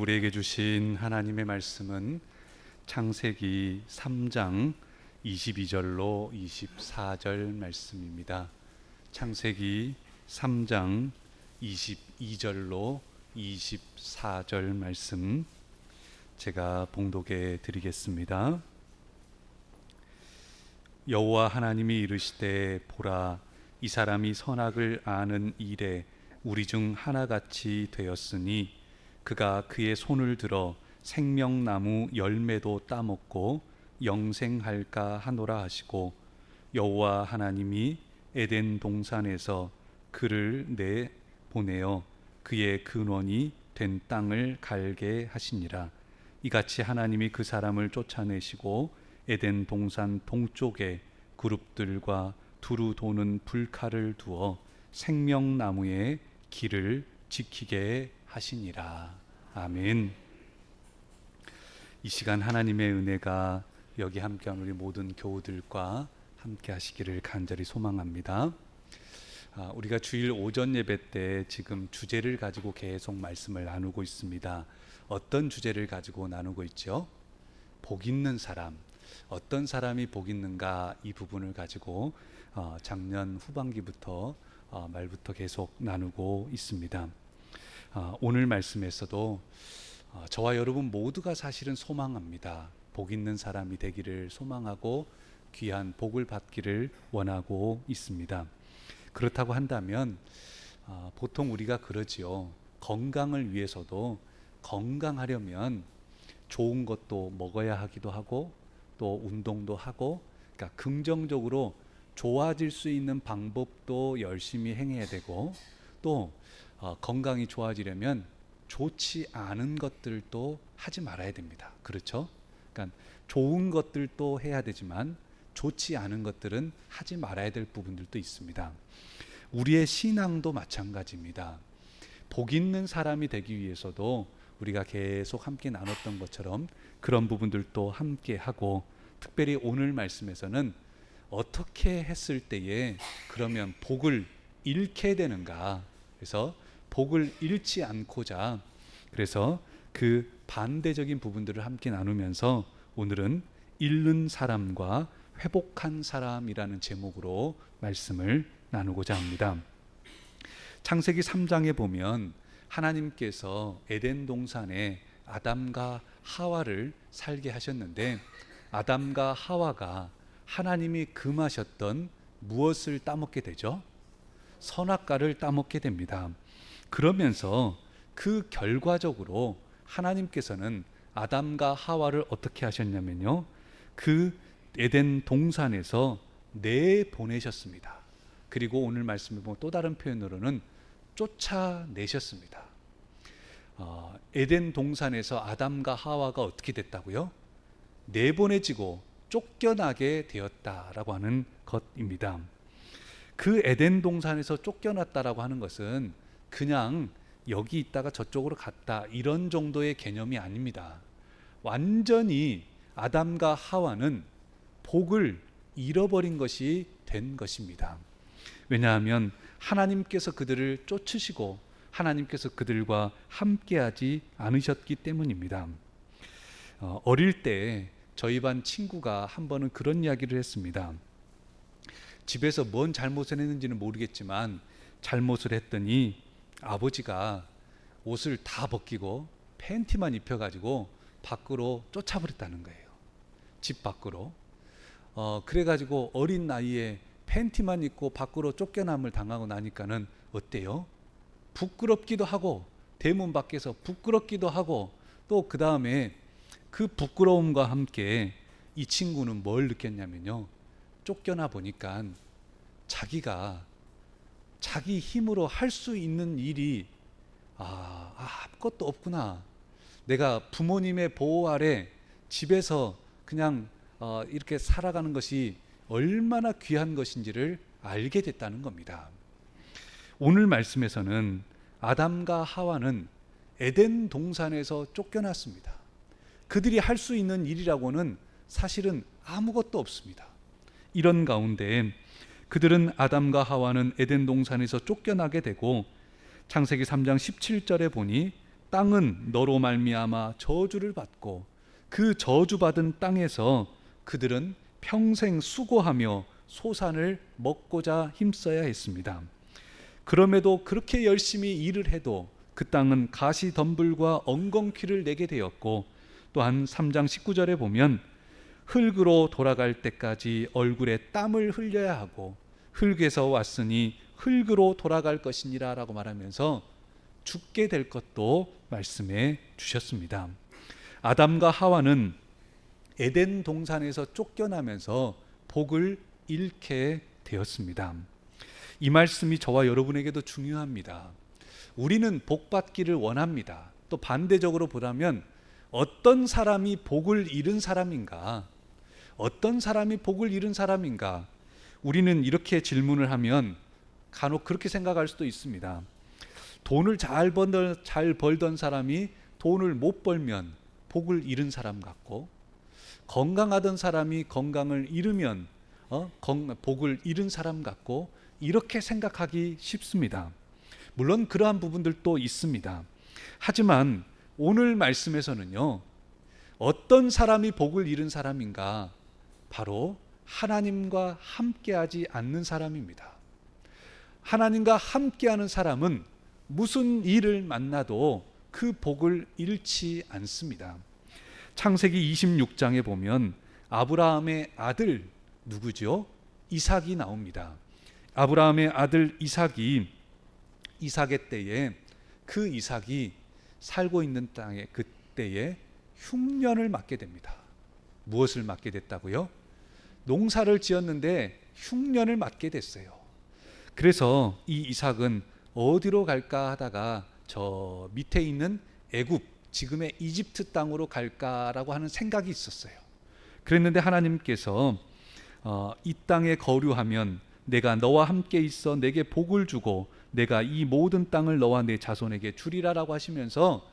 우리에게 주신 하나님의 말씀은 창세기 3장 22절로 24절 말씀입니다. 창세기 3장 22절로 24절 말씀 제가 봉독해 드리겠습니다. 여호와 하나님이 이르시되 보라, 이 사람이 선악을 아는 일에 우리 중 하나같이 되었으니 그가 그의 손을 들어 생명나무 열매도 따먹고 영생할까 하노라 하시고, 여호와 하나님이 에덴 동산에서 그를 내보내어 그의 근원이 된 땅을 갈게 하시니라. 이같이 하나님이 그 사람을 쫓아내시고 에덴 동산 동쪽에 그룹들과 두루 도는 불칼을 두어 생명나무의 길을 지키게 하시니라. 아멘. 이 시간 하나님의 은혜가 여기 함께한 우리 모든 교우들과 함께 하시기를 간절히 소망합니다. 우리가 주일 오전 예배 때 지금 주제를 가지고 계속 말씀을 나누고 있습니다. 어떤 주제를 가지고 나누고 있죠? 복 있는 사람. 어떤 사람이 복 있는가, 이 부분을 가지고 작년 후반기부터 말부터 계속 나누고 있습니다. 오늘 말씀에서도 저와 여러분 모두가 사실은 소망합니다. 복 있는 사람이 되기를 소망하고 귀한 복을 받기를 원하고 있습니다. 그렇다고 한다면 보통 우리가 그러지요. 건강을 위해서도 건강하려면 좋은 것도 먹어야 하기도 하고 또 운동도 하고, 그러니까 긍정적으로 좋아질 수 있는 방법도 열심히 행해야 되고, 또 건강이 좋아지려면 좋지 않은 것들도 하지 말아야 됩니다. 그렇죠? 그러니까 좋은 것들도 해야 되지만 좋지 않은 것들은 하지 말아야 될 부분들도 있습니다. 우리의 신앙도 마찬가지입니다. 복 있는 사람이 되기 위해서도 우리가 계속 함께 나눴던 것처럼 그런 부분들도 함께 하고, 특별히 오늘 말씀에서는 어떻게 했을 때에 그러면 복을 잃게 되는가, 그래서 복을 잃지 않고자, 그래서 그 반대적인 부분들을 함께 나누면서 오늘은 잃는 사람과 회복한 사람이라는 제목으로 말씀을 나누고자 합니다. 창세기 3장에 보면 하나님께서 에덴 동산에 아담과 하와를 살게 하셨는데, 아담과 하와가 하나님이 금하셨던 무엇을 따먹게 되죠? 선악과를 따먹게 됩니다. 그러면서 그 결과적으로 하나님께서는 아담과 하와를 어떻게 하셨냐면요, 그 에덴 동산에서 내보내셨습니다. 그리고 오늘 말씀을 보면 또 다른 표현으로는 쫓아내셨습니다. 에덴 동산에서 아담과 하와가 어떻게 됐다고요? 내보내지고 쫓겨나게 되었다라고 하는 것입니다. 그 에덴 동산에서 쫓겨났다라고 하는 것은 그냥 여기 있다가 저쪽으로 갔다, 이런 정도의 개념이 아닙니다. 완전히 아담과 하와는 복을 잃어버린 것이 된 것입니다. 왜냐하면 하나님께서 그들을 쫓으시고 하나님께서 그들과 함께하지 않으셨기 때문입니다. 어릴 때 저희 반 친구가 한 번은 그런 이야기를 했습니다. 집에서 뭔 잘못을 했는지는 모르겠지만 잘못을 했더니 아버지가 옷을 다 벗기고 팬티만 입혀가지고 밖으로 쫓아버렸다는 거예요. 집 밖으로. 그래가지고 어린 나이에 팬티만 입고 밖으로 쫓겨남을 당하고 나니까는 어때요? 부끄럽기도 하고, 대문 밖에서 부끄럽기도 하고, 또 그 다음에 그 부끄러움과 함께 이 친구는 뭘 느꼈냐면요, 쫓겨나 보니까 자기가 자기 힘으로 할 수 있는 일이 아무것도 없구나. 내가 부모님의 보호 아래 집에서 그냥 이렇게 살아가는 것이 얼마나 귀한 것인지를 알게 됐다는 겁니다. 오늘 말씀에서는 아담과 하와는 에덴 동산에서 쫓겨났습니다. 그들이 할 수 있는 일이라고는 사실은 아무것도 없습니다. 이런 가운데 그들은, 아담과 하와는 에덴 동산에서 쫓겨나게 되고, 창세기 3장 17절에 보니 땅은 너로 말미암아 저주를 받고 그 저주받은 땅에서 그들은 평생 수고하며 소산을 먹고자 힘써야 했습니다. 그럼에도 그렇게 열심히 일을 해도 그 땅은 가시덤불과 엉겅퀴를 내게 되었고, 또한 3장 19절에 보면 흙으로 돌아갈 때까지 얼굴에 땀을 흘려야 하고 흙에서 왔으니 흙으로 돌아갈 것이니라 라고 말하면서 죽게 될 것도 말씀해 주셨습니다. 아담과 하와는 에덴 동산에서 쫓겨나면서 복을 잃게 되었습니다. 이 말씀이 저와 여러분에게도 중요합니다. 우리는 복 받기를 원합니다. 또 반대적으로 보자면 어떤 사람이 복을 잃은 사람인가? 어떤 사람이 복을 잃은 사람인가? 우리는 이렇게 질문을 하면 간혹 그렇게 생각할 수도 있습니다. 돈을 잘 벌던 사람이 돈을 못 벌면 복을 잃은 사람 같고, 건강하던 사람이 건강을 잃으면 복을 잃은 사람 같고, 이렇게 생각하기 쉽습니다. 물론 그러한 부분들도 있습니다. 하지만 오늘 말씀에서는요, 어떤 사람이 복을 잃은 사람인가? 바로 하나님과 함께하지 않는 사람입니다. 하나님과 함께하는 사람은 무슨 일을 만나도 그 복을 잃지 않습니다. 창세기 26장에 보면 아브라함의 아들 누구죠? 이삭이 나옵니다. 아브라함의 아들 이삭의 때에 그 이삭이 살고 있는 땅에 그때에 흉년을 맞게 됩니다. 무엇을 맞게 됐다고요? 농사를 지었는데 흉년을 맞게 됐어요. 그래서 이 이삭은 어디로 갈까 하다가 저 밑에 있는 애굽, 지금의 이집트 땅으로 갈까라고 하는 생각이 있었어요. 그랬는데 하나님께서 이 땅에 거류하면 내가 너와 함께 있어 내게 복을 주고 내가 이 모든 땅을 너와 내 자손에게 주리라라고 하시면서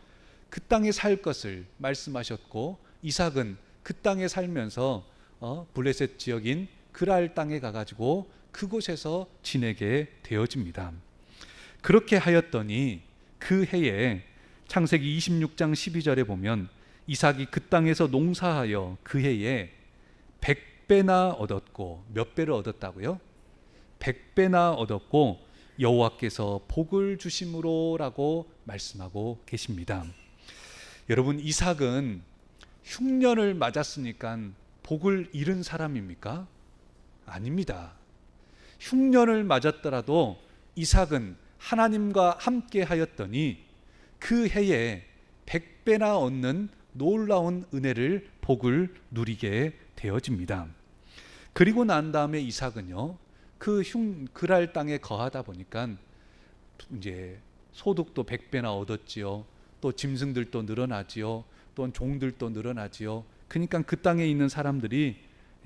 그 땅에 살 것을 말씀하셨고, 이삭은 그 땅에 살면서 블레셋 지역인 그랄 땅에 가가지고 그곳에서 지내게 되어집니다. 그렇게 하였더니 그 해에 창세기 26장 12절에 보면 이삭이 그 땅에서 농사하여 그 해에 100배나 얻었고, 몇 배를 얻었다고요? 100배나 얻었고 여호와께서 복을 주심으로라고 말씀하고 계십니다. 여러분, 이삭은 흉년을 맞았으니까 복을 잃은 사람입니까? 아닙니다. 흉년을 맞았더라도 이삭은 하나님과 함께 하였더니 그 해에 100배나 얻는 놀라운 은혜를, 복을 누리게 되어집니다. 그리고 난 다음에 이삭은요, 그랄 땅에 거하다 보니까 이제 소득도 100배나 얻었지요. 또 짐승들도 늘어나지요. 또 종들도 늘어나지요. 그러니까 그 땅에 있는 사람들이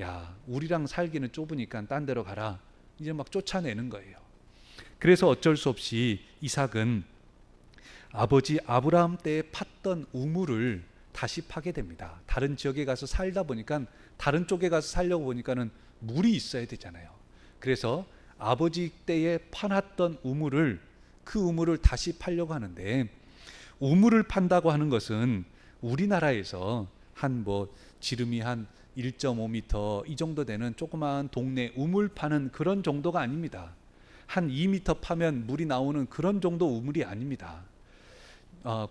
야, 우리랑 살기는 좁으니까 딴 데로 가라, 이제 막 쫓아내는 거예요. 그래서 어쩔 수 없이 이삭은 아버지 아브라함 때에 팠던 우물을 다시 파게 됩니다. 다른 지역에 가서 살다 보니까, 다른 쪽에 가서 살려고 보니까는 물이 있어야 되잖아요. 그래서 아버지 때에 파놨던 우물을, 그 우물을 다시 파려고 하는데, 우물을 판다고 하는 것은 우리나라에서 지름이 한 1.5m 이 정도 되는 조그마한 동네 우물 파는 그런 정도가 아닙니다. 한 2m 파면 물이 나오는 그런 정도 우물이 아닙니다.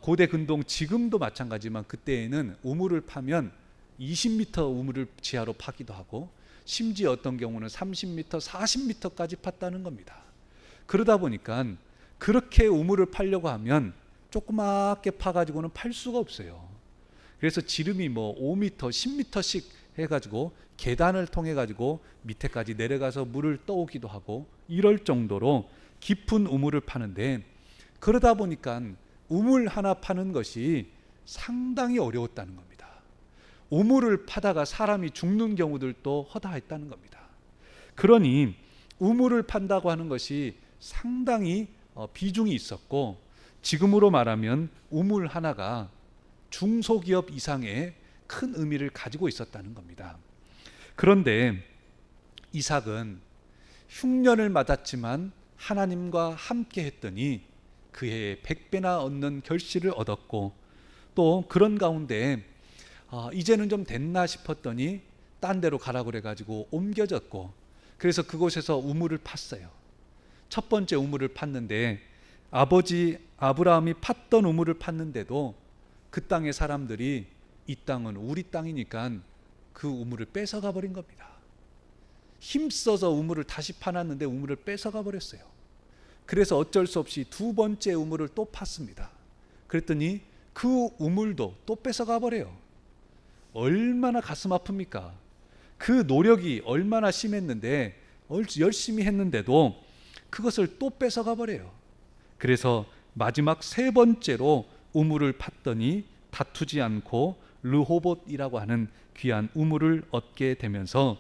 고대 근동 지금도 마찬가지지만 그때에는 우물을 파면 20m 우물을 지하로 파기도 하고, 심지어 어떤 경우는 30m, 40m까지 팠다는 겁니다. 그러다 보니까 그렇게 우물을 파려고 하면 조그맣게 파가지고는 팔 수가 없어요. 그래서 지름이 5m, 10m씩 해가지고 계단을 통해 가지고 밑에까지 내려가서 물을 떠오기도 하고, 이럴 정도로 깊은 우물을 파는데, 그러다 보니까 우물 하나 파는 것이 상당히 어려웠다는 겁니다. 우물을 파다가 사람이 죽는 경우들도 허다했다는 겁니다. 그러니 우물을 판다고 하는 것이 상당히 비중이 있었고, 지금으로 말하면 우물 하나가 중소기업 이상의 큰 의미를 가지고 있었다는 겁니다. 그런데 이삭은 흉년을 맞았지만 하나님과 함께 했더니 그 해에 100배나 얻는 결실을 얻었고, 또 그런 가운데 이제는 좀 됐나 싶었더니 딴 데로 가라 그래가지고 옮겨졌고, 그래서 그곳에서 우물을 팠어요. 첫 번째 우물을 팠는데 아버지 아브라함이 팠던 우물을 팠는데도 그 땅의 사람들이 이 땅은 우리 땅이니까 그 우물을 뺏어가 버린 겁니다. 힘써서 우물을 다시 파놨는데 우물을 뺏어가 버렸어요. 그래서 어쩔 수 없이 두 번째 우물을 또 팠습니다. 그랬더니 그 우물도 또 뺏어가 버려요. 얼마나 가슴 아픕니까? 그 노력이 얼마나 심했는데, 열심히 했는데도 그것을 또 뺏어가 버려요. 그래서 마지막 세 번째로 우물을 팠더니 다투지 않고 르호봇이라고 하는 귀한 우물을 얻게 되면서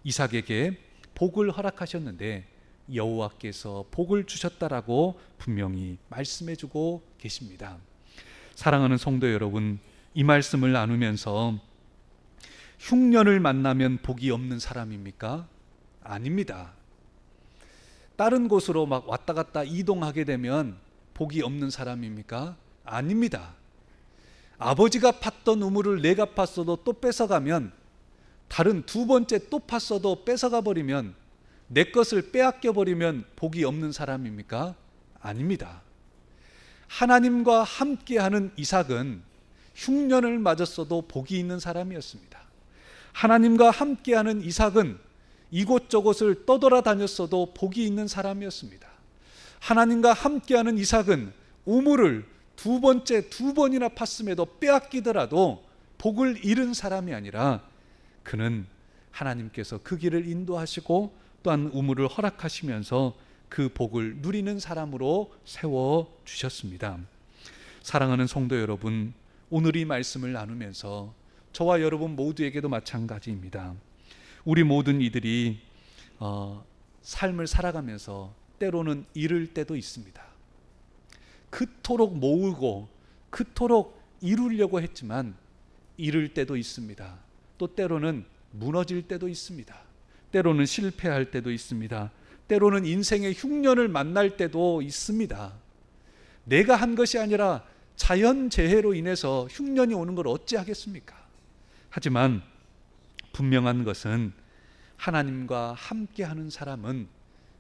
이삭에게 복을 허락하셨는데 여호와께서 복을 주셨다라고 분명히 말씀해주고 계십니다. 사랑하는 성도 여러분, 이 말씀을 나누면서 흉년을 만나면 복이 없는 사람입니까? 아닙니다. 다른 곳으로 막 왔다 갔다 이동하게 되면 복이 없는 사람입니까? 아닙니다. 아버지가 팠던 우물을 내가 팠어도 또 뺏어가면, 다른 두 번째 또 팠어도 뺏어가 버리면, 내 것을 빼앗겨 버리면 복이 없는 사람입니까? 아닙니다. 하나님과 함께하는 이삭은 흉년을 맞았어도 복이 있는 사람이었습니다. 하나님과 함께하는 이삭은 이곳저곳을 떠돌아다녔어도 복이 있는 사람이었습니다. 하나님과 함께하는 이삭은 우물을 두 번이나 팠음에도 빼앗기더라도 복을 잃은 사람이 아니라, 그는 하나님께서 그 길을 인도하시고 또한 우물을 허락하시면서 그 복을 누리는 사람으로 세워주셨습니다. 사랑하는 성도 여러분, 오늘 이 말씀을 나누면서 저와 여러분 모두에게도 마찬가지입니다. 우리 모든 이들이 삶을 살아가면서 때로는 잃을 때도 있습니다. 그토록 모으고 그토록 이루려고 했지만 잃을 때도 있습니다. 또 때로는 무너질 때도 있습니다. 때로는 실패할 때도 있습니다. 때로는 인생의 흉년을 만날 때도 있습니다. 내가 한 것이 아니라 자연재해로 인해서 흉년이 오는 걸 어찌하겠습니까? 하지만 분명한 것은 하나님과 함께하는 사람은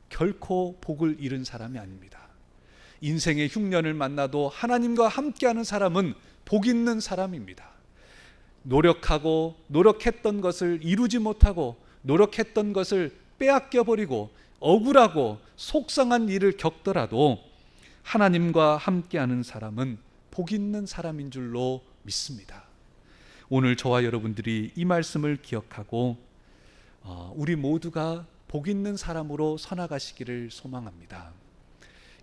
결코 복을 잃은 사람이 아닙니다. 인생의 흉년을 만나도 하나님과 함께하는 사람은 복 있는 사람입니다. 노력하고 노력했던 것을 이루지 못하고 노력했던 것을 빼앗겨 버리고 억울하고 속상한 일을 겪더라도 하나님과 함께하는 사람은 복 있는 사람인 줄로 믿습니다. 오늘 저와 여러분들이 이 말씀을 기억하고 우리 모두가 복 있는 사람으로 서나가시기를 소망합니다.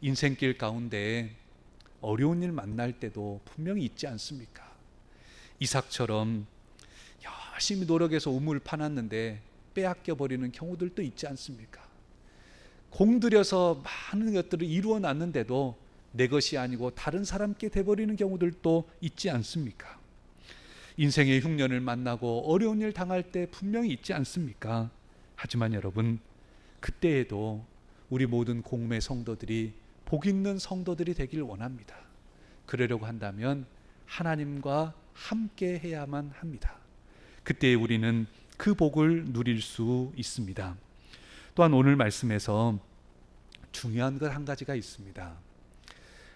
인생길 가운데 어려운 일 만날 때도 분명히 있지 않습니까? 이삭처럼 열심히 노력해서 우물 파놨는데 빼앗겨 버리는 경우들도 있지 않습니까? 공들여서 많은 것들을 이루어 놨는데도 내 것이 아니고 다른 사람께 돼버리는 경우들도 있지 않습니까? 인생의 흉년을 만나고 어려운 일 당할 때 분명히 있지 않습니까? 하지만 여러분, 그때에도 우리 모든 공매 성도들이 복 있는 성도들이 되길 원합니다. 그러려고 한다면 하나님과 함께 해야만 합니다. 그때 우리는 그 복을 누릴 수 있습니다. 또한 오늘 말씀에서 중요한 것 한 가지가 있습니다.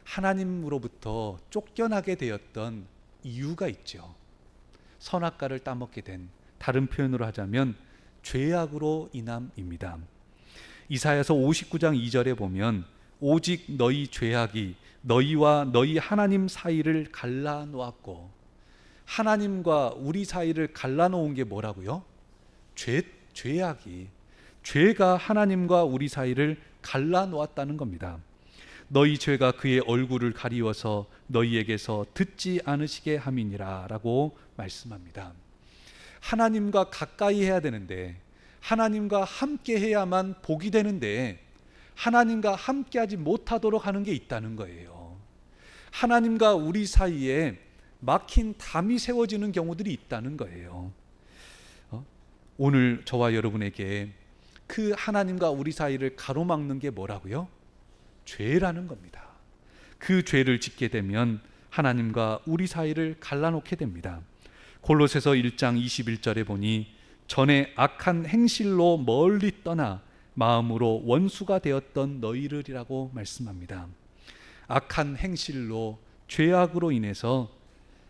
하나님으로부터 쫓겨나게 되었던 이유가 있죠. 선악과를 따먹게 된, 다른 표현으로 하자면 죄악으로 인함입니다. 이사야서 59장 2절에 보면 오직 너희 죄악이 너희와 너희 하나님 사이를 갈라놓았고, 하나님과 우리 사이를 갈라놓은 게 뭐라고요? 죄악이, 죄가 하나님과 우리 사이를 갈라놓았다는 겁니다. 너희 죄가 그의 얼굴을 가리워서 너희에게서 듣지 않으시게 함이니라 라고 말씀합니다. 하나님과 가까이 해야 되는데, 하나님과 함께 해야만 복이 되는데 하나님과 함께하지 못하도록 하는 게 있다는 거예요. 하나님과 우리 사이에 막힌 담이 세워지는 경우들이 있다는 거예요. 오늘 저와 여러분에게 그 하나님과 우리 사이를 가로막는 게 뭐라고요? 죄라는 겁니다. 그 죄를 짓게 되면 하나님과 우리 사이를 갈라놓게 됩니다. 골로새서 1장 21절에 보니 전에 악한 행실로 멀리 떠나 마음으로 원수가 되었던 너희들이라고 말씀합니다. 악한 행실로, 죄악으로 인해서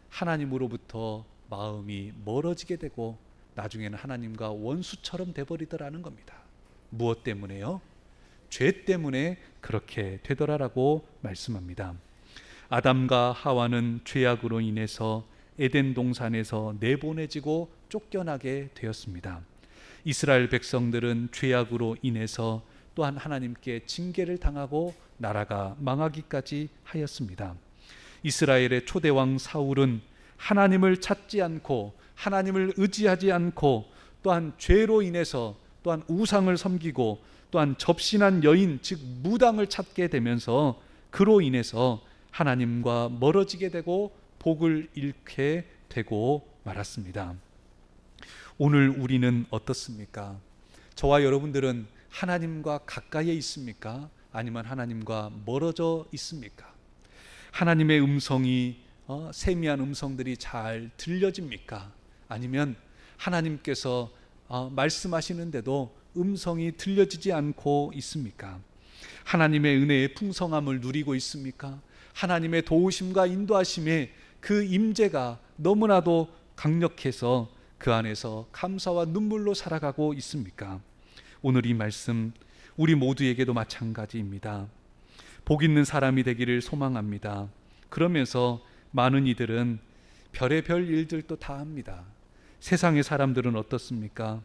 하나님으로부터 마음이 멀어지게 되고 나중에는 하나님과 원수처럼 돼버리더라는 겁니다. 무엇 때문에요? 죄 때문에 그렇게 되더라라고 말씀합니다. 아담과 하와는 죄악으로 인해서 에덴 동산에서 내보내지고 쫓겨나게 되었습니다. 이스라엘 백성들은 죄악으로 인해서 또한 하나님께 징계를 당하고 나라가 망하기까지 하였습니다. 이스라엘의 초대왕 사울은 하나님을 찾지 않고 하나님을 의지하지 않고 또한 죄로 인해서 또한 우상을 섬기고 또한 접신한 여인 즉 무당을 찾게 되면서 그로 인해서 하나님과 멀어지게 되고 복을 잃게 되고 말았습니다. 오늘 우리는 어떻습니까? 저와 여러분들은 하나님과 가까이에 있습니까? 아니면 하나님과 멀어져 있습니까? 하나님의 음성이 세미한 음성들이 잘 들려집니까? 아니면 하나님께서 말씀하시는데도 음성이 들려지지 않고 있습니까? 하나님의 은혜의 풍성함을 누리고 있습니까? 하나님의 도우심과 인도하심에 그 임재가 너무나도 강력해서 그 안에서 감사와 눈물로 살아가고 있습니까? 오늘 이 말씀 우리 모두에게도 마찬가지입니다. 복 있는 사람이 되기를 소망합니다. 그러면서 많은 이들은 별의별 일들도 다 합니다. 세상의 사람들은 어떻습니까?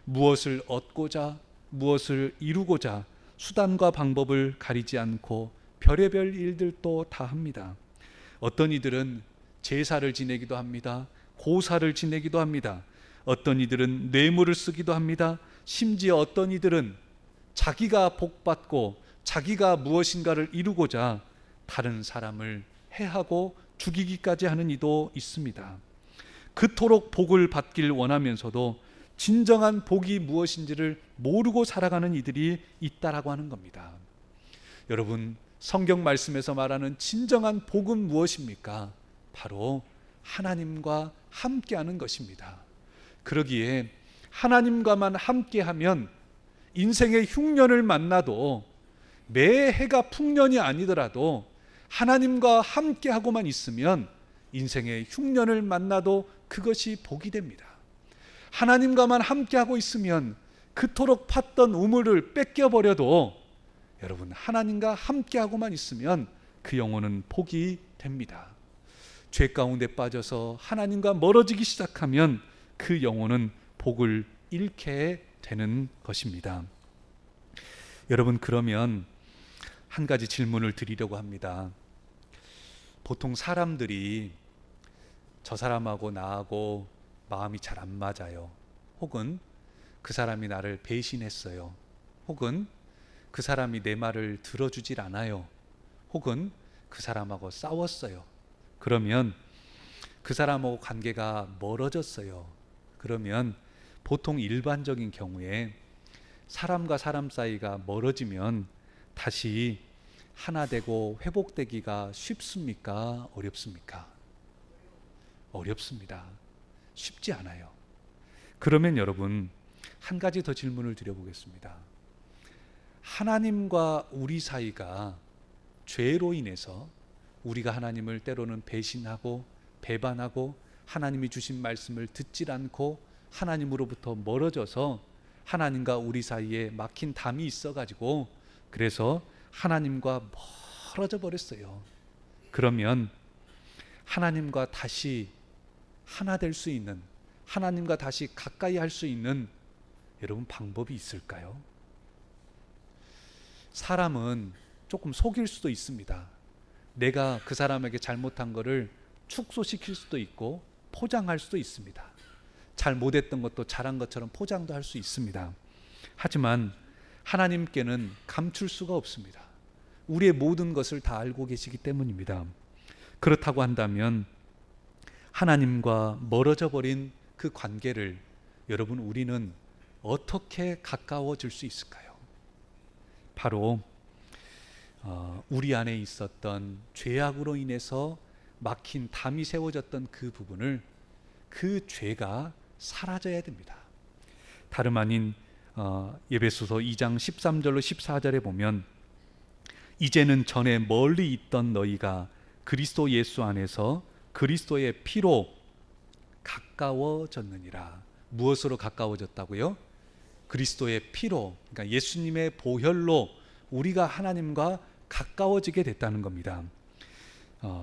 무엇을 얻고자, 무엇을 이루고자 수단과 방법을 가리지 않고 별의별 일들도 다 합니다. 어떤 이들은 제사를 지내기도 합니다. 고사를 지내기도 합니다. 어떤 이들은 뇌물을 쓰기도 합니다. 심지어 어떤 이들은 자기가 복받고 자기가 무엇인가를 이루고자 다른 사람을 해하고 죽이기까지 하는 이도 있습니다. 그토록 복을 받길 원하면서도 진정한 복이 무엇인지를 모르고 살아가는 이들이 있다라고 하는 겁니다. 여러분, 성경 말씀에서 말하는 진정한 복은 무엇입니까? 바로 하나님과 함께하는 것입니다. 그러기에 하나님과만 함께하면 인생의 흉년을 만나도 매해가 풍년이 아니더라도 하나님과 함께하고만 있으면 인생의 흉년을 만나도 그것이 복이 됩니다. 하나님과만 함께하고 있으면 그토록 팠던 우물을 뺏겨버려도 여러분, 하나님과 함께하고만 있으면 그 영혼은 복이 됩니다. 죄 가운데 빠져서 하나님과 멀어지기 시작하면 그 영혼은 복을 잃게 되는 것입니다. 여러분, 그러면 한 가지 질문을 드리려고 합니다. 보통 사람들이 저 사람하고 나하고 마음이 잘 안 맞아요. 혹은 그 사람이 나를 배신했어요. 혹은 그 사람이 내 말을 들어주질 않아요. 혹은 그 사람하고 싸웠어요. 그러면 그 사람하고 관계가 멀어졌어요. 그러면 보통 일반적인 경우에 사람과 사람 사이가 멀어지면 다시 하나 되고 회복되기가 쉽습니까? 어렵습니까? 어렵습니다. 쉽지 않아요. 그러면 여러분, 한 가지 더 질문을 드려보겠습니다. 하나님과 우리 사이가 죄로 인해서 우리가 하나님을 때로는 배신하고 배반하고 하나님이 주신 말씀을 듣질 않고 하나님으로부터 멀어져서 하나님과 우리 사이에 막힌 담이 있어가지고 그래서 하나님과 멀어져 버렸어요. 그러면 하나님과 다시 하나 될 수 있는, 하나님과 다시 가까이 할 수 있는 여러분 방법이 있을까요? 사람은 조금 속일 수도 있습니다. 내가 그 사람에게 잘못한 것을 축소시킬 수도 있고 포장할 수도 있습니다. 잘 못했던 것도 잘한 것처럼 포장도 할 수 있습니다. 하지만 하나님께는 감출 수가 없습니다. 우리의 모든 것을 다 알고 계시기 때문입니다. 그렇다고 한다면 하나님과 멀어져 버린 그 관계를 여러분, 우리는 어떻게 가까워질 수 있을까요? 바로 우리 안에 있었던 죄악으로 인해서 막힌 담이 세워졌던 그 부분을, 그 죄가 사라져야 됩니다. 다름 아닌 에베소서 2장 13절로 14절에 보면, 이제는 전에 멀리 있던 너희가 그리스도 예수 안에서 그리스도의 피로 가까워졌느니라. 무엇으로 가까워졌다고요? 그리스도의 피로, 그러니까 예수님의 보혈로 우리가 하나님과 가까워지게 됐다는 겁니다.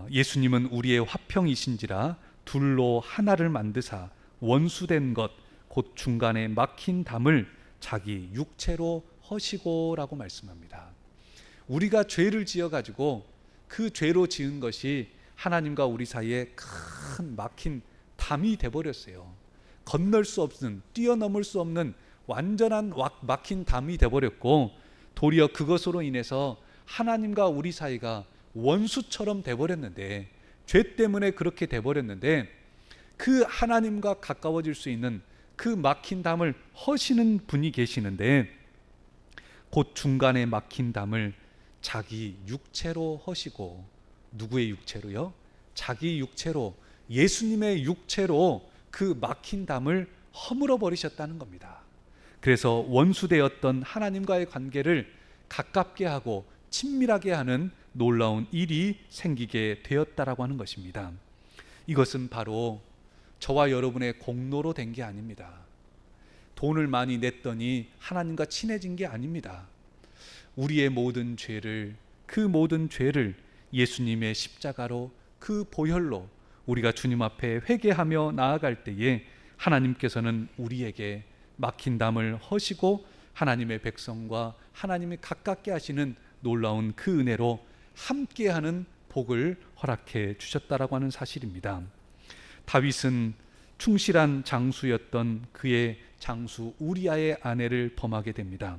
예수님은 우리의 화평이신지라 둘로 하나를 만드사 원수된 것 곧 중간에 막힌 담을 자기 육체로 허시고라고 말씀합니다. 우리가 죄를 지어가지고 그 죄로 지은 것이 하나님과 우리 사이에 큰 막힌 담이 돼버렸어요. 건널 수 없는, 뛰어넘을 수 없는 완전한 막힌 담이 돼버렸고, 도리어 그것으로 인해서 하나님과 우리 사이가 원수처럼 돼버렸는데, 죄 때문에 그렇게 돼버렸는데, 그 하나님과 가까워질 수 있는 그 막힌 담을 허시는 분이 계시는데, 곧 중간에 막힌 담을 자기 육체로 허시고, 누구의 육체로요? 자기 육체로, 예수님의 육체로 그 막힌 담을 허물어 버리셨다는 겁니다. 그래서 원수되었던 하나님과의 관계를 가깝게 하고 친밀하게 하는 놀라운 일이 생기게 되었다라고 하는 것입니다. 이것은 바로 저와 여러분의 공로로 된 게 아닙니다. 돈을 많이 냈더니 하나님과 친해진 게 아닙니다. 우리의 모든 죄를, 그 모든 죄를 예수님의 십자가로, 그 보혈로 우리가 주님 앞에 회개하며 나아갈 때에 하나님께서는 우리에게 막힌 담을 허시고 하나님의 백성과 하나님이 가깝게 하시는 놀라운 그 은혜로 함께하는 복을 허락해 주셨다라고 하는 사실입니다. 다윗은 충실한 장수였던 그의 장수 우리아의 아내를 범하게 됩니다.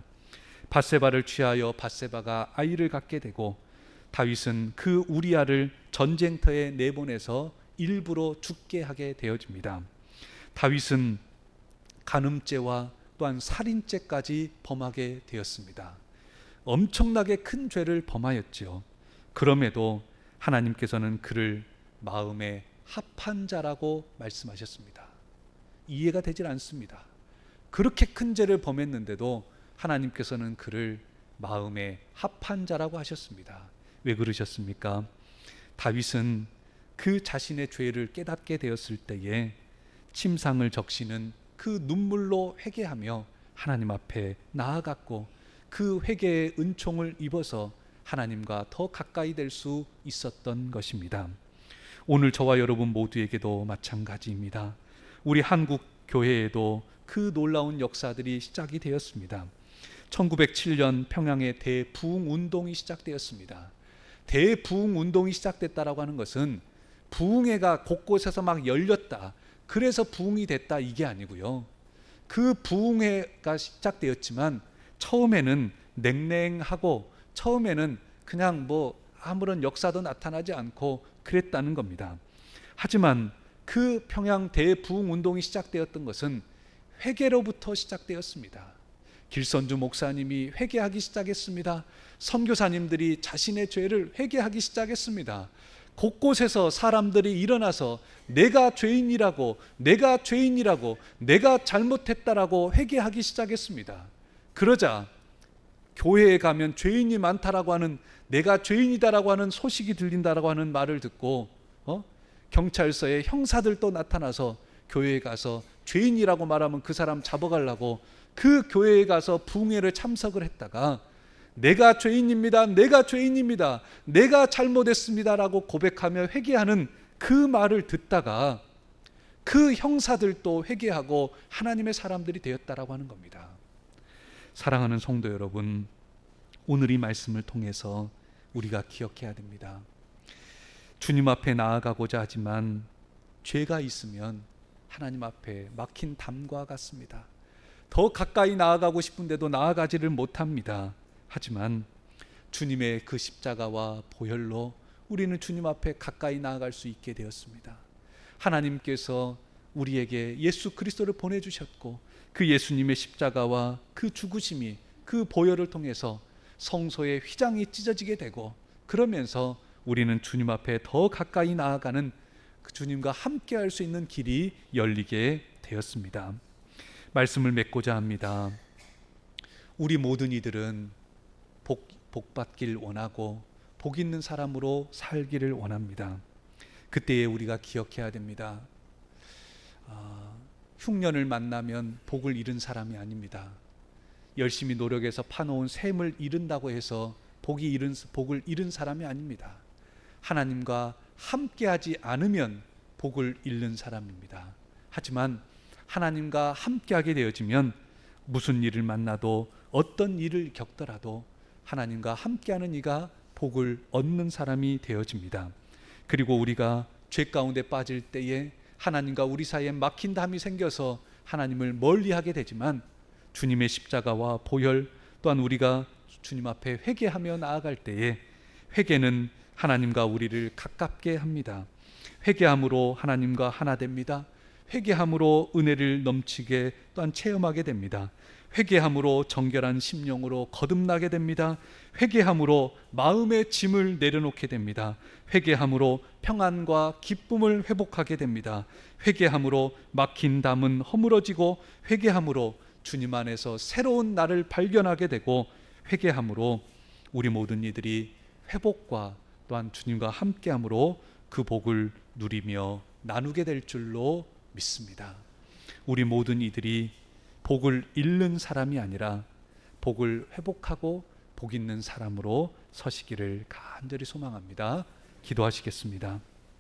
밧세바를 취하여 밧세바가 아이를 갖게 되고, 다윗은 그 우리아를 전쟁터에 내보내서 일부러 죽게 하게 되어집니다. 다윗은 간음죄와 또한 살인죄까지 범하게 되었습니다. 엄청나게 큰 죄를 범하였죠. 그럼에도 하나님께서는 그를 마음에 합한 자라고 말씀하셨습니다. 이해가 되질 않습니다. 그렇게 큰 죄를 범했는데도 하나님께서는 그를 마음에 합한 자라고 하셨습니다. 왜 그러셨습니까? 다윗은 그 자신의 죄를 깨닫게 되었을 때에 침상을 적시는 그 눈물로 회개하며 하나님 앞에 나아갔고, 그 회개의 은총을 입어서 하나님과 더 가까이 될 수 있었던 것입니다. 오늘 저와 여러분 모두에게도 마찬가지입니다. 우리 한국 교회에도 그 놀라운 역사들이 시작이 되었습니다. 1907년 평양에 대부흥운동이 시작되었습니다. 대부흥운동이 시작됐다라고 하는 것은 부흥회가 곳곳에서 막 열렸다, 그래서 부흥이 됐다, 이게 아니고요. 그 부흥회가 시작되었지만 처음에는 냉랭하고, 처음에는 그냥 아무런 역사도 나타나지 않고 그랬다는 겁니다. 하지만 그 평양 대부흥운동이 시작되었던 것은 회개로부터 시작되었습니다. 길선주 목사님이 회개하기 시작했습니다. 선교사님들이 자신의 죄를 회개하기 시작했습니다. 곳곳에서 사람들이 일어나서 내가 죄인이라고, 내가 잘못했다라고 회개하기 시작했습니다. 그러자 교회에 가면 죄인이 많다라고 하는, 내가 죄인이다라고 하는 소식이 들린다라고 하는 말을 듣고 경찰서에 형사들도 나타나서 교회에 가서 죄인이라고 말하면 그 사람 잡아가려고 그 교회에 가서 부흥회를 참석을 했다가, 내가 죄인입니다, 내가 잘못했습니다라고 고백하며 회개하는 그 말을 듣다가 그 형사들도 회개하고 하나님의 사람들이 되었다라고 하는 겁니다. 사랑하는 성도 여러분, 오늘 이 말씀을 통해서 우리가 기억해야 됩니다. 주님 앞에 나아가고자 하지만 죄가 있으면 하나님 앞에 막힌 담과 같습니다. 더 가까이 나아가고 싶은데도 나아가지를 못합니다. 하지만 주님의 그 십자가와 보혈로 우리는 주님 앞에 가까이 나아갈 수 있게 되었습니다. 하나님께서 우리에게 예수 그리스도를 보내주셨고, 그 예수님의 십자가와 그 죽으심이, 그 보혈을 통해서 성소의 휘장이 찢어지게 되고, 그러면서 우리는 주님 앞에 더 가까이 나아가는 그 주님과 함께 할 수 있는 길이 열리게 되었습니다. 말씀을 맺고자 합니다. 우리 모든 이들은 복 받길 원하고 복 있는 사람으로 살기를 원합니다. 그때에 우리가 기억해야 됩니다. 흉년을 만나면 복을 잃은 사람이 아닙니다. 열심히 노력해서 파놓은 샘을 잃은다고 해서 복을 잃은 사람이 아닙니다. 하나님과 함께하지 않으면 복을 잃는 사람입니다. 하지만 하나님과 함께하게 되어지면 무슨 일을 만나도 어떤 일을 겪더라도 하나님과 함께하는 이가 복을 얻는 사람이 되어집니다. 그리고 우리가 죄 가운데 빠질 때에 하나님과 우리 사이에 막힌 담이 생겨서 하나님을 멀리하게 되지만, 주님의 십자가와 보혈, 또한 우리가 주님 앞에 회개하며 나아갈 때에 회개는 하나님과 우리를 가깝게 합니다. 회개함으로 하나님과 하나 됩니다. 회개함으로 은혜를 넘치게 또한 체험하게 됩니다. 회개함으로 정결한 심령으로 거듭나게 됩니다. 회개함으로 마음의 짐을 내려놓게 됩니다. 회개함으로 평안과 기쁨을 회복하게 됩니다. 회개함으로 막힌 담은 허물어지고, 회개함으로 주님 안에서 새로운 나를 발견하게 되고, 회개함으로 우리 모든 이들이 회복과 또한 주님과 함께함으로 그 복을 누리며 나누게 될 줄로 믿습니다. 우리 모든 이들이 복을 잃는 사람이 아니라 복을 회복하고 복 있는 사람으로 서시기를 간절히 소망합니다. 기도하시겠습니다.